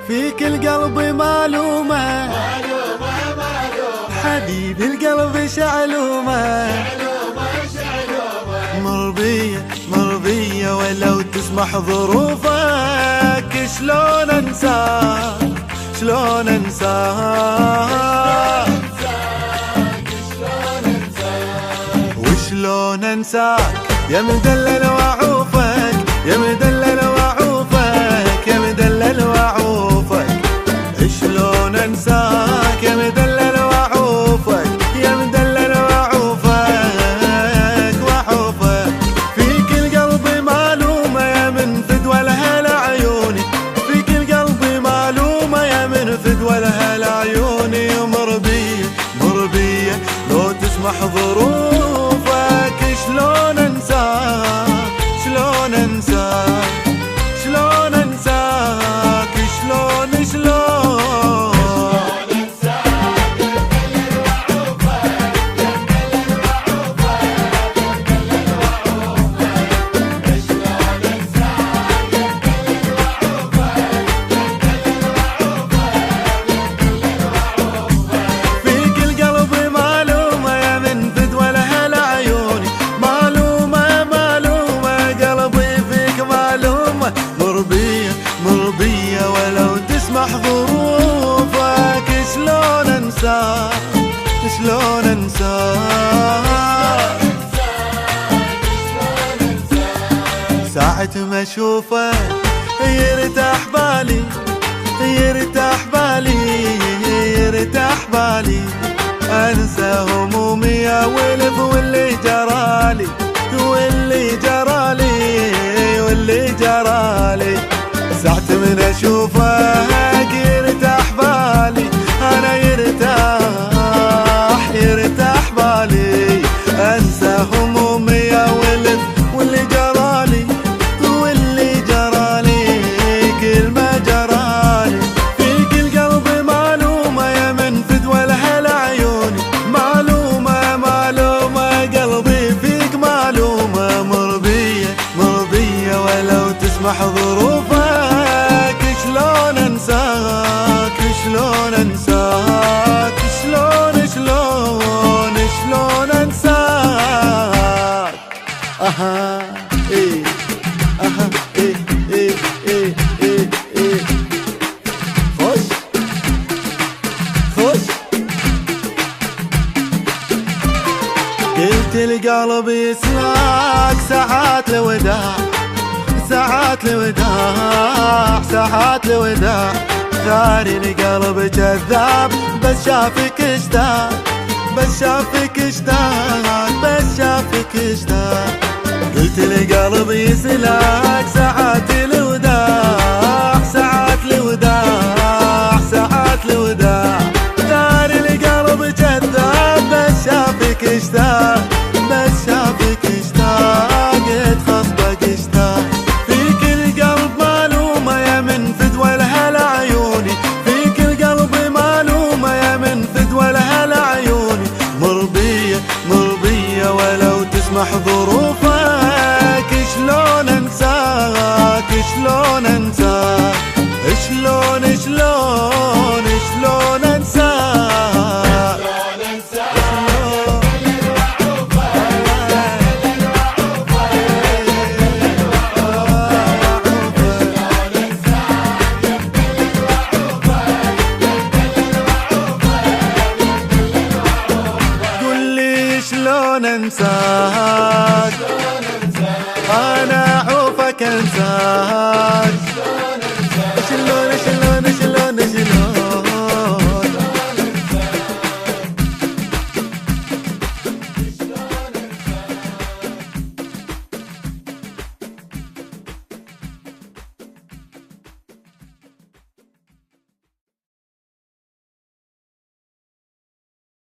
فيك القلب معلومة حبيب القلب شعلومة مرضية ولو تسمح ظروفك شلون انساك شلون انساك وشلون انساك يا مدلل وعوفك يا مدلل وعوفك يا مدلل وعوفك شلون انساك يا مدلل وعوفك يا مدلل وعوفك وعوفك فيك القلب معلومة يا من فدوى لها لعيوني فيك القلب معلومة يا من فدوى لها لعيوني مرضية لو تسمح ظروفك شلون انساك شلون انساك شلون انساك شلون مرضية ولو تسمح ظروفك شلون انساك شلون انساك ساعة ما اشوفك يرتاح بالي يرتاح بالي يرتاح بالي انسى همومي يا ولف واللي جرالي واللي جرالي واللي جرالي ساعة من اشوفك يرتاح بالي انا يرتاح بالي انسى همومي يا ولد واللي جرالي واللي جرالي كل ما جرالي فيك القلب معلومة يا من فدوى لها لعيوني معلومة قلبي فيك معلومة مرضية ولو تسمح ظروفك شلون انساك شلون انساك شلون انساك اها ايه اها ايه ايه ايه ايه ايه خش قلت القلب يسمعك ساعات لوداع ساعات لوداع ساعات لوداع ثاري القلب كذاب بس شافك اشتاق بس شافك اشتاق بس شافك اشتاق قلت القلب يسلاك ساعات لوداع ساعات لوداع ساعات لوداع ثاري القلب كذاب بس شافك اشتاق بس شافك اشتاق خصبك اشتاق مرضية ولو تسمح ظروفك شلون انساك شلون انساك شلون انساك شلون انساك